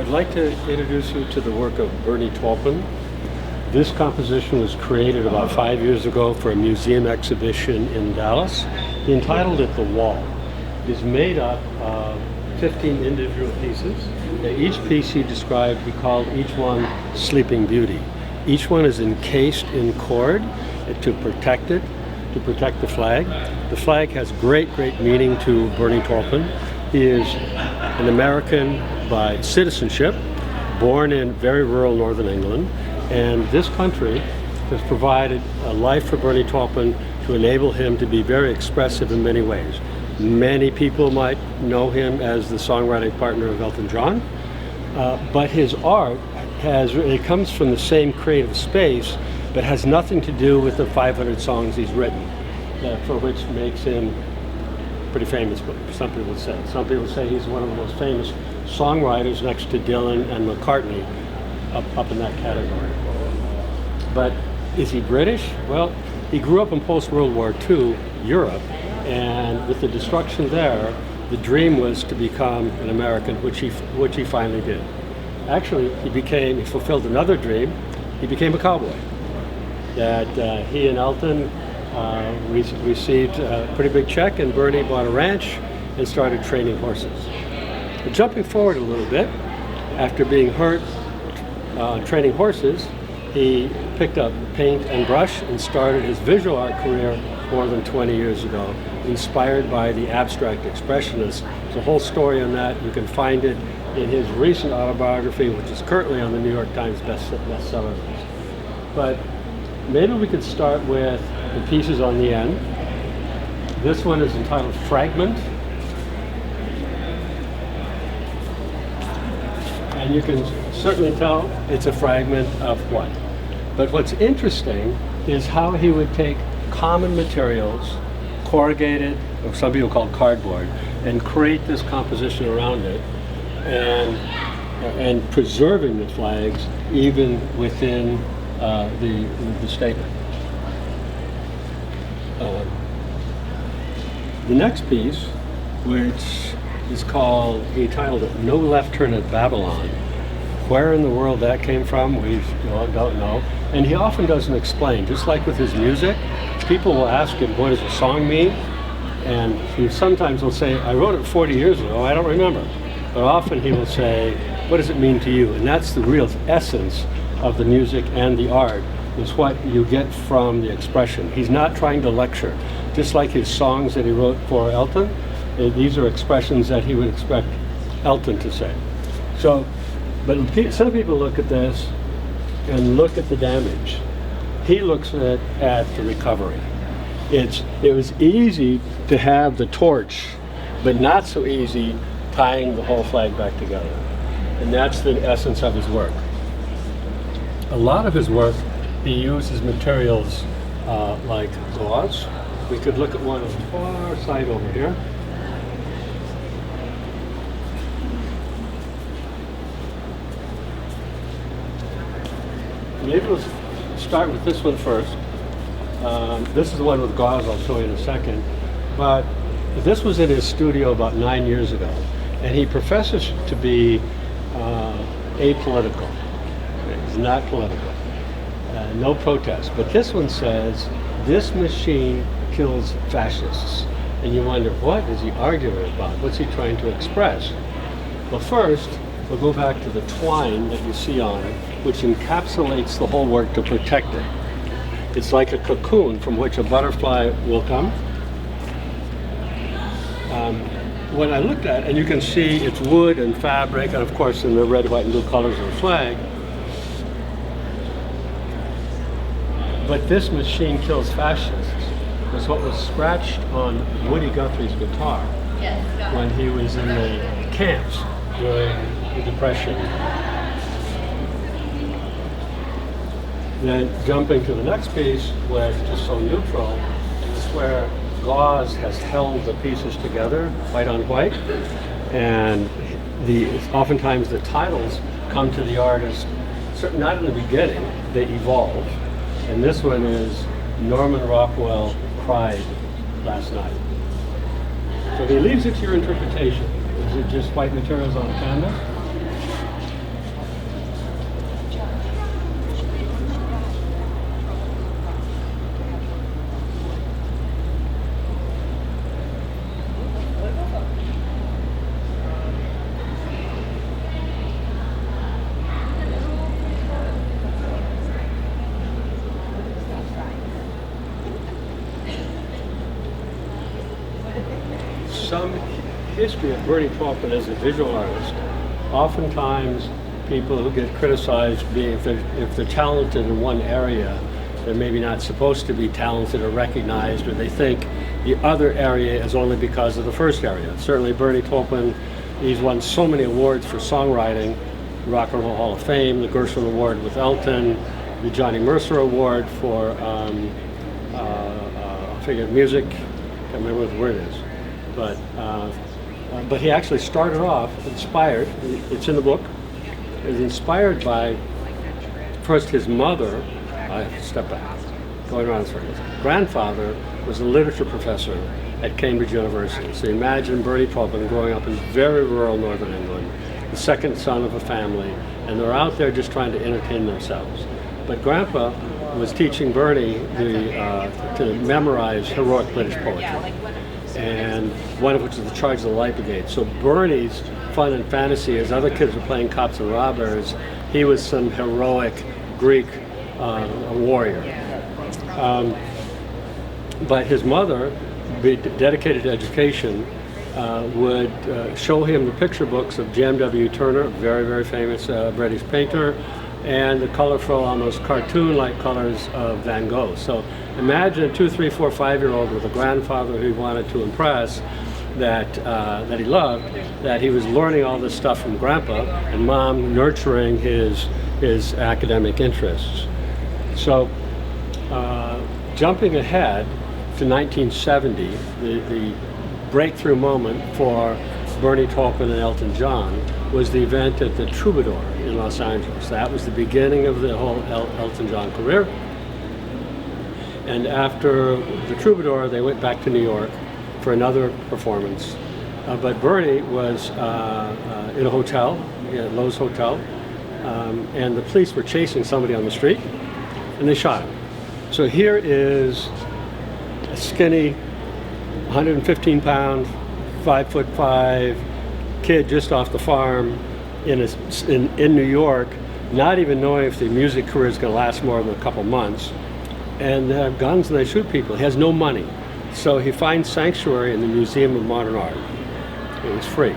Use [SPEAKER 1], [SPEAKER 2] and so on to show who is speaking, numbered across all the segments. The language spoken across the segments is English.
[SPEAKER 1] I'd like to introduce you to the work of Bernie Taupin. This composition was created about 5 years ago for a museum exhibition in Dallas. He entitled it The Wall. It is made up of 15 individual pieces. Each piece he described, he called each one Sleeping Beauty. Each one is encased in cord to protect it, to protect the flag. The flag has great meaning to Bernie Taupin. He is an American by citizenship, born in very rural northern England, and this country has provided a life for Bernie Taupin to enable him to be very expressive in many ways. Many people might know him as the songwriting partner of Elton John, but his art it comes from the same creative space, but has nothing to do with the 500 songs he's written, for which makes him pretty famous, some people would say. Some people say he's one of the most famous songwriters next to Dylan and McCartney up in that category. But is he British? Well, he grew up in post-World War II Europe, and with the destruction there, the dream was to become an American, which he finally did. Actually, he fulfilled another dream. He became a cowboy. That he and Elton received a pretty big check, and Bernie bought a ranch and started training horses. But jumping forward a little bit, after being hurt training horses, he picked up paint and brush and started his visual art career more than 20 years ago, inspired by the abstract expressionists. There's a whole story on that. You can find it in his recent autobiography, which is currently on the New York Times bestseller list. But maybe we could start with the pieces on the end. This one is entitled Fragment. And you can certainly tell it's a fragment of what. But what's interesting is how he would take common materials, corrugated, or some people call cardboard, and create this composition around it, and preserving the flags even within the statement. The next piece, which is called, he titled it No Left Turn at Babylon. Where in the world that came from, we don't know. And he often doesn't explain. Just like with his music, people will ask him, what does a song mean? And he sometimes will say, I wrote it 40 years ago, I don't remember. But often he will say, what does it mean to you? And that's the real essence of the music and the art, is what you get from the expression. He's not trying to lecture. Just like his songs that he wrote for Elton, these are expressions that he would expect Elton to say. So, but some people look at this and look at the damage. He looks at the recovery. It was easy to have the torch, but not so easy tying the whole flag back together. And that's the essence of his work. A lot of his work, he uses materials like gauze. We could look at one on the far side over here. Maybe let's start with this one first. This is the one with gauze, I'll show you in a second. But this was in his studio about 9 years ago. And he professes to be apolitical. He's not political. No protest. But this one says, this machine kills fascists. And you wonder, what is he arguing about? What's he trying to express? Well, first, we'll go back to the twine that you see on it, which encapsulates the whole work to protect it. It's like a cocoon from which a butterfly will come. When I looked at it, and you can see it's wood and fabric, and of course in the red, white, and blue colors of the flag. But this machine kills fascists was what was scratched on Woody Guthrie's guitar when he was in the camps during the Depression. Then jumping to the next piece, where it's just so neutral, is where gauze has held the pieces together, white on white, and oftentimes the titles come to the artist, not in the beginning, they evolve. And this one is Norman Rockwell Cried Last Night. So he leaves it to your interpretation. Is it just white materials on a canvas? some history of Bernie Taupin as a visual artist. Oftentimes, people who get criticized being if they're talented in one area, they're maybe not supposed to be talented or recognized, or they think the other area is only because of the first area. Certainly Bernie Taupin, he's won so many awards for songwriting, Rock and Roll Hall of Fame, the Gershwin Award with Elton, the Johnny Mercer Award for I forget music, can't remember what the word is, but he actually started off inspired, it's in the book, is inspired by first his mother. I have to step back, going around in circles. Grandfather was a literature professor at Cambridge University. So imagine Bernie Taupin growing up in very rural northern England, the second son of a family, and they're out there just trying to entertain themselves. But Grandpa was teaching Bernie to memorize heroic British poetry, and one of which is the Charge of the Light Brigade. So Bernie's fun and fantasy, as other kids were playing cops and robbers, he was some heroic Greek warrior. But his mother, dedicated to education, would show him the picture books of J.M.W. Turner, very, very famous British painter, and the colorful, almost cartoon-like colors of Van Gogh. So imagine a 2, 3, 4, 5-year-old with a grandfather who he wanted to impress, that he loved, that he was learning all this stuff from Grandpa, and Mom nurturing his academic interests. So jumping ahead to 1970, the breakthrough moment for Bernie Taupin and Elton John was the event at the Troubadour in Los Angeles. That was the beginning of the whole Elton John career. And after the Troubadour, they went back to New York for another performance. But Bernie was in a hotel, Lowe's Hotel, and the police were chasing somebody on the street, and they shot him. So here is a skinny, 115-pound, 5'5" kid just off the farm in New York, not even knowing if the music career is going to last more than a couple months, and they have guns and they shoot people. He has no money, so he finds sanctuary in the Museum of Modern Art. It was free.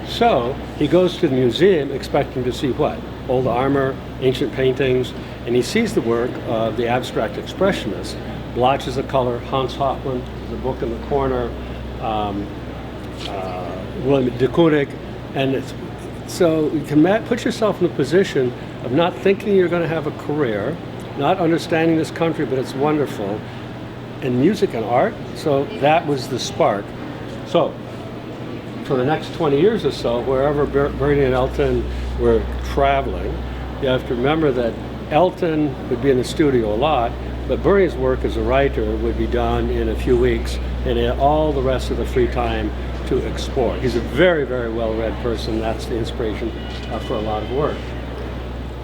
[SPEAKER 1] So he goes to the museum expecting to see what? Old armor, ancient paintings, and he sees the work of the abstract expressionists, blotches of color, Hans Hofmann, the book in the corner, William de Kooning, and so you can put yourself in the position of not thinking you're going to have a career, not understanding this country, but it's wonderful, and music and art. So that was the spark. So for the next 20 years or so, wherever Bernie and Elton were traveling, you have to remember that Elton would be in the studio a lot, but Bernie's work as a writer would be done in a few weeks, and he had all the rest of the free time to explore. He's a very, very well-read person. That's the inspiration for a lot of work.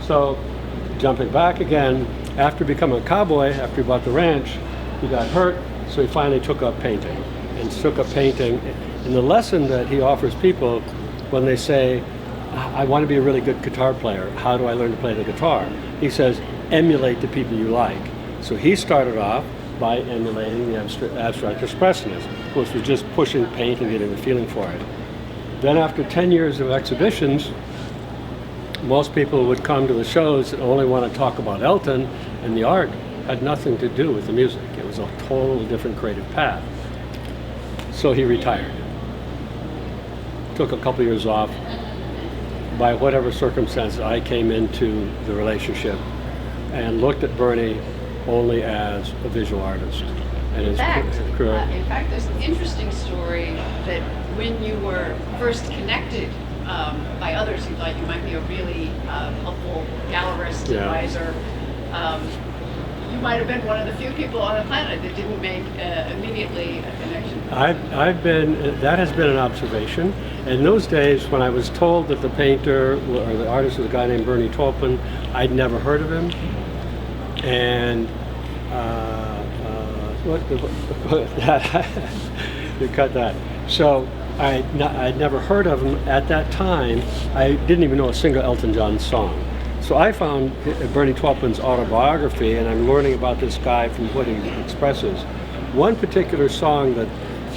[SPEAKER 1] So, jumping back again, after becoming a cowboy, after he bought the ranch, he got hurt, so he finally took up painting. And the lesson that he offers people when they say, I want to be a really good guitar player, how do I learn to play the guitar? He says, emulate the people you like. So he started off by emulating the abstract expressionists, which was just pushing paint and getting the feeling for it. Then after 10 years of exhibitions, most people would come to the shows that only want to talk about Elton, and the art had nothing to do with the music. It was a totally different creative path. So he retired. Took a couple years off. By whatever circumstance, I came into the relationship and looked at Bernie only as a visual artist. And
[SPEAKER 2] in fact, there's an interesting story that when you were first connected by others who thought you might be a really helpful gallerist, advisor, you might have been one of the few people on the planet that didn't make immediately a connection.
[SPEAKER 1] That has been an observation. In those days, when I was told that the painter or the artist was a guy named Bernie Taupin, I'd never heard of him. And you cut that. So I'd never heard of him at that time. I didn't even know a single Elton John song. So I found Bernie Taupin's autobiography, and I'm learning about this guy from what he expresses. One particular song that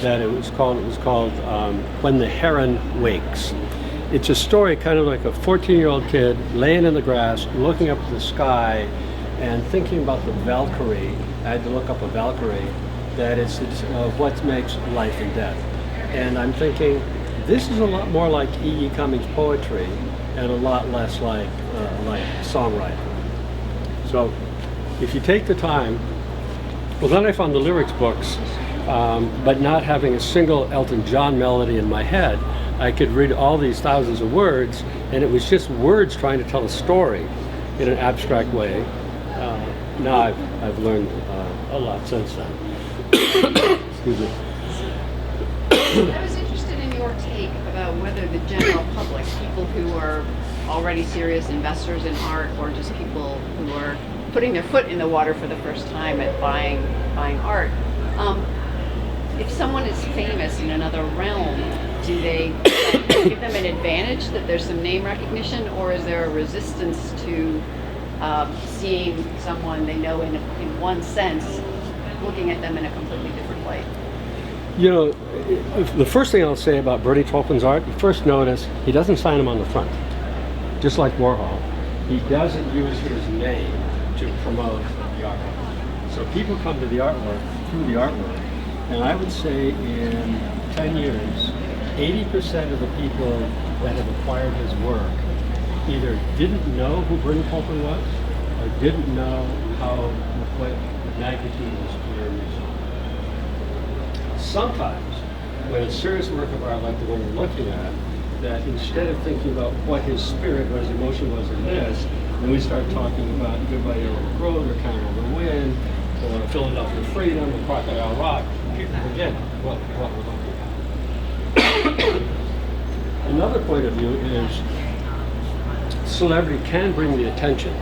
[SPEAKER 1] that it was called When the Heron Wakes. It's a story kind of like a 14-year-old kid laying in the grass, looking up at the sky, and thinking about the Valkyrie. I had to look up a Valkyrie, that it's what makes life and death. And I'm thinking, this is a lot more like E.E. Cummings poetry and a lot less like songwriting. So if you take the time, well, then I found the lyrics books, but not having a single Elton John melody in my head, I could read all these thousands of words, and it was just words trying to tell a story in an abstract way. Now I've learned a lot since then. Excuse me.
[SPEAKER 2] I was interested in your take about whether the general public, people who are already serious investors in art, or just people who are putting their foot in the water for the first time at buying art, if someone is famous in another realm, do they give them an advantage that there's some name recognition, or is there a resistance to seeing someone they know in one sense, looking at them in a completely different light?
[SPEAKER 1] You know, the first thing I'll say about Bernie Taupin's art, you first notice he doesn't sign them on the front, just like Warhol. He doesn't use his name to promote the artwork. So people come to the artwork through the artwork, and I would say in 10 years, 80% of the people that have acquired his work either didn't know who Bernie Taupin was, or didn't know what magnitude of his career was. Sometimes, when it's serious work of art like the one we're looking at, that instead of thinking about what his spirit or his emotion was in this, then we start talking about Goodbye Yellow Brick Road, or Candle in the Wind, or Philadelphia Freedom, or Crocodile Rock. People forget what we're looking at. Another point of view is celebrity can bring the attention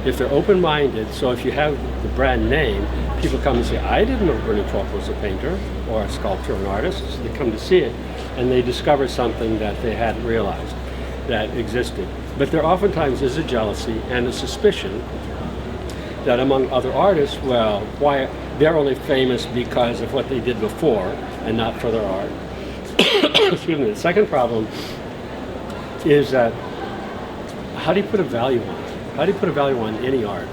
[SPEAKER 1] if they're open-minded. So if you have the brand name, people come and say, I didn't know Bernie Taupin was a painter or a sculptor or an artist. So they come to see it, and they discover something that they hadn't realized that existed. But there oftentimes is a jealousy and a suspicion that among other artists, well, why they're only famous because of what they did before and not for their art. Excuse me. The second problem is that how do you put a value on it? How do you put a value on any art?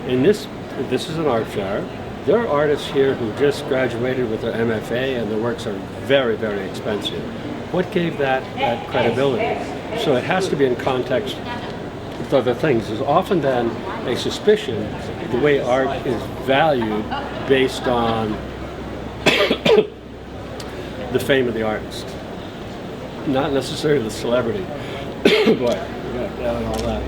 [SPEAKER 1] And this is an art fair. There are artists here who just graduated with their MFA, and their works are very, very expensive. What gave that credibility? So it has to be in context with other things. There's often then a suspicion the way art is valued based on the fame of the artist, not necessarily the celebrity. Boy, we got that and all that.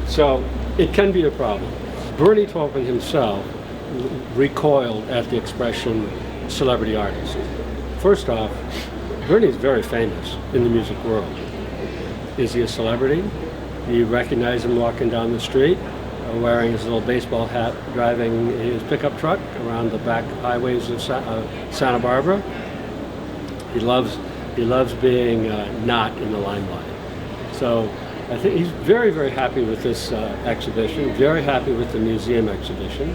[SPEAKER 1] So it can be a problem. Bernie Taupin himself recoiled at the expression celebrity artist. First off, Bernie's very famous in the music world. Is he a celebrity? Do you recognize him walking down the street, wearing his little baseball hat, driving his pickup truck around the back highways of Santa Barbara? He loves being not in the limelight. So I think he's very, very happy with this exhibition, very happy with the museum exhibition.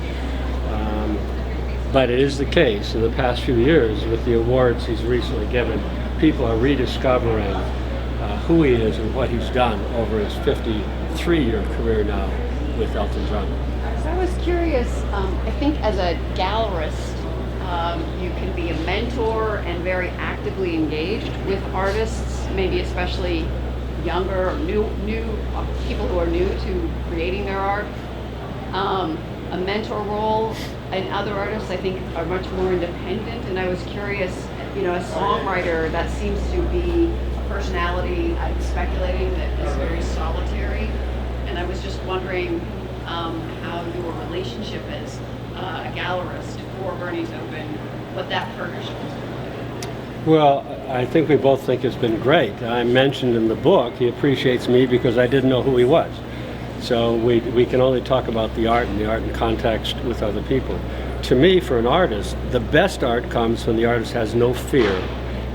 [SPEAKER 1] But it is the case in the past few years with the awards he's recently given, people are rediscovering who he is and what he's done over his 53-year career now with Elton John.
[SPEAKER 2] So I was curious, I think as a gallerist, you can be a mentor and very actively engaged with artists, maybe especially younger or new people who are new to creating their art. A mentor role, and other artists I think are much more independent, and I was curious, a songwriter, that seems to be a personality, I'm speculating, that is very solitary, and I was just wondering how your relationship as a gallerist for Bernie Taupin, what that partnership is.
[SPEAKER 1] Well, I think we both think it's been great. I mentioned in the book he appreciates me because I didn't know who he was. So we can only talk about the art and the art in context with other people. To me, for an artist, the best art comes when the artist has no fear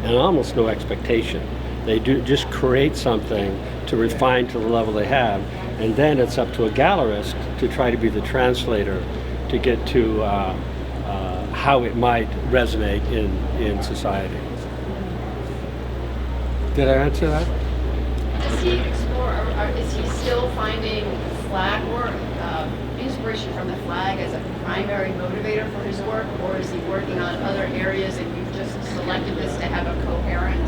[SPEAKER 1] and almost no expectation. They do just create something to refine to the level they have, and then it's up to a gallerist to try to be the translator to get to how it might resonate in society. Did I answer that?
[SPEAKER 2] Does he explore, or is he still finding flag work, inspiration from the flag as a primary motivator for his work, or is he working on other areas and you've just selected this to have a coherent,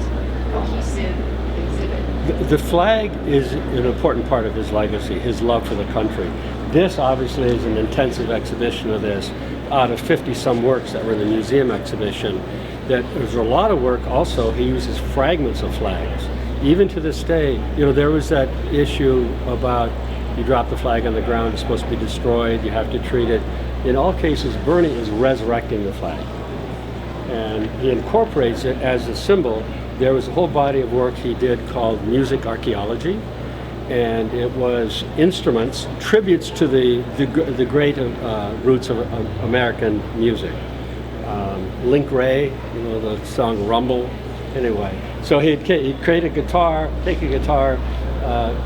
[SPEAKER 2] cohesive exhibit?
[SPEAKER 1] The flag is an important part of his legacy, his love for the country. This obviously is an intensive exhibition of this. Out of 50-some works that were in the museum exhibition, that there's a lot of work also, he uses fragments of flags. Even to this day, there was that issue about you drop the flag on the ground, it's supposed to be destroyed, you have to treat it. In all cases, Bernie is resurrecting the flag. And he incorporates it as a symbol. There was a whole body of work he did called music archaeology, and it was instruments, tributes to the great roots of American music. Link Ray, the song Rumble. Anyway, so he'd create a guitar, take a guitar,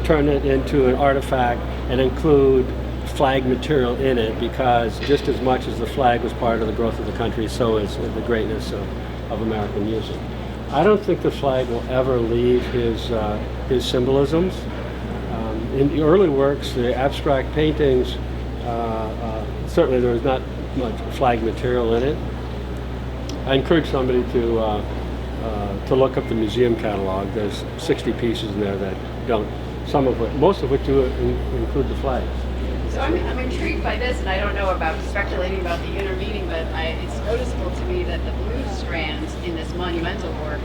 [SPEAKER 1] turn it into an artifact, and include flag material in it, because just as much as the flag was part of the growth of the country, so is the greatness of American music. I don't think the flag will ever leave his symbolisms. In the early works, the abstract paintings, certainly there was not much flag material in it. I encourage somebody to look up the museum catalog. There's 60 pieces in there that don't, most of which do include the flags.
[SPEAKER 2] So I'm intrigued by this, and I don't know about speculating about the intervening, but it's noticeable to me that the blue strands in this monumental work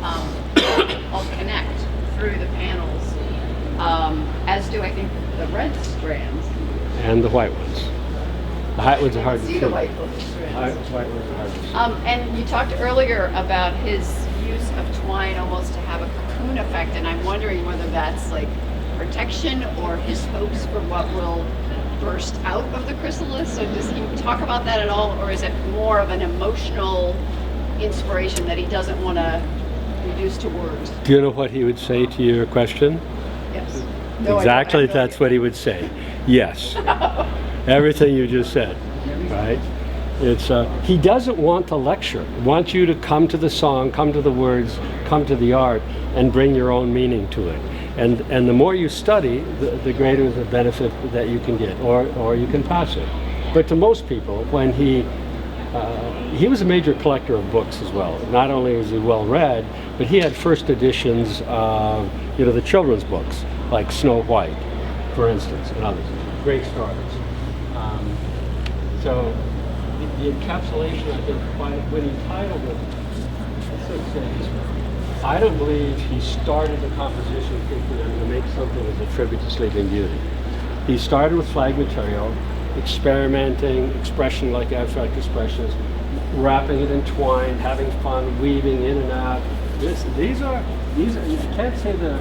[SPEAKER 2] all connect through the panels, as do I think the red strands.
[SPEAKER 1] And the white ones. The white ones are hard to see.
[SPEAKER 2] The white strands.
[SPEAKER 1] White ones are hard to see.
[SPEAKER 2] And you talked earlier about his use of twine almost to have a cocoon effect, and I'm wondering whether that's like protection or his hopes for what will burst out of the chrysalis. So does he talk about that at all, or is it more of an emotional inspiration that he doesn't want to reduce to words?
[SPEAKER 1] Do you know what he would say to your question?
[SPEAKER 2] Yes. No,
[SPEAKER 1] exactly, that's what he would say. Yes. Everything you just said, right? It's he doesn't want to lecture. He wants you to come to the song, come to the words, come to the art, and bring your own meaning to it. And the more you study, the greater the benefit that you can get, or you can pass it. But to most people, when he was a major collector of books as well. Not only was he well read, but he had first editions of the children's books, like Snow White, for instance, and others. Great stories. So the encapsulation, I think, when he titled it, I don't believe he started the composition thinking I'm going to make something as a tribute to Sleeping Beauty. He started with flag material, experimenting, expression like abstract expressions, wrapping it in twine, having fun, weaving in and out. These are you can't say they're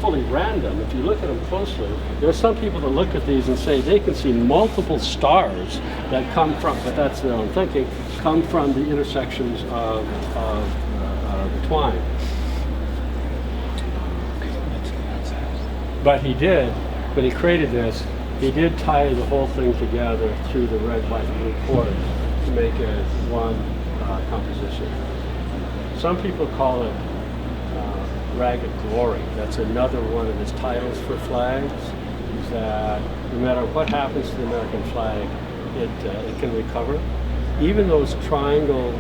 [SPEAKER 1] fully random. If you look at them closely, there are some people that look at these and say they can see multiple stars that come from, but that's their own thinking, come from the intersections of the twine. But he did, when he created this, he did tie the whole thing together through the red, white, and blue cord to make it one composition. Some people call it Ragged Glory. That's another one of his titles for flags, is that no matter what happens to the American flag, it can recover. Even those triangular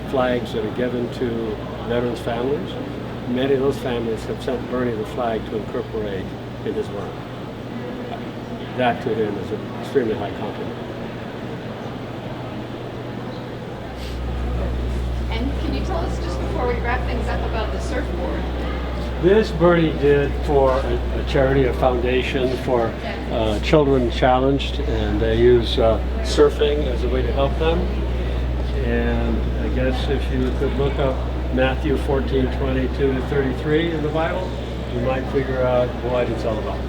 [SPEAKER 1] flags that are given to veterans' families, many of those families have sent Bernie the flag to incorporate in his work. That to him is an extremely high compliment.
[SPEAKER 2] And can you tell us, just before we wrap things up, about the surfboard?
[SPEAKER 1] This Bernie did for a charity, a foundation for children challenged, and they use surfing as a way to help them. And I guess if you could look up Matthew 14:22 to 33 in the Bible, you might figure out what it's all about.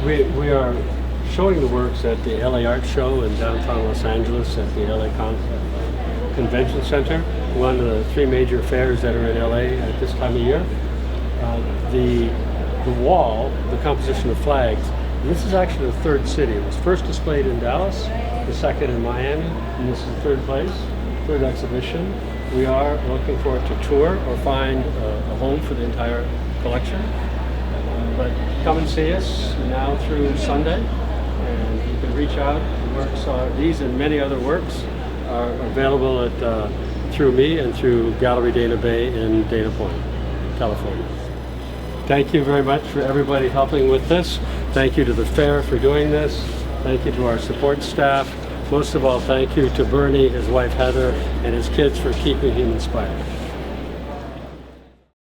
[SPEAKER 1] We are showing the works at the LA Art Show in downtown Los Angeles at the LA Convention Center, one of the three major fairs that are in LA at this time of year. The the wall, the composition of flags, this is actually the third city. It was first displayed in Dallas, the second in Miami, and this is the third place, third exhibition. We are looking for it to tour or find a home for the entire collection. But come and see us now through Sunday, and you can reach out. The works are, these and many other works are available at through me and through Gallery Dana Bay in Dana Point, California. Thank you very much for everybody helping with this. Thank you to the fair for doing this. Thank you to our support staff. Most of all, thank you to Bernie, his wife Heather, and his kids for keeping him inspired.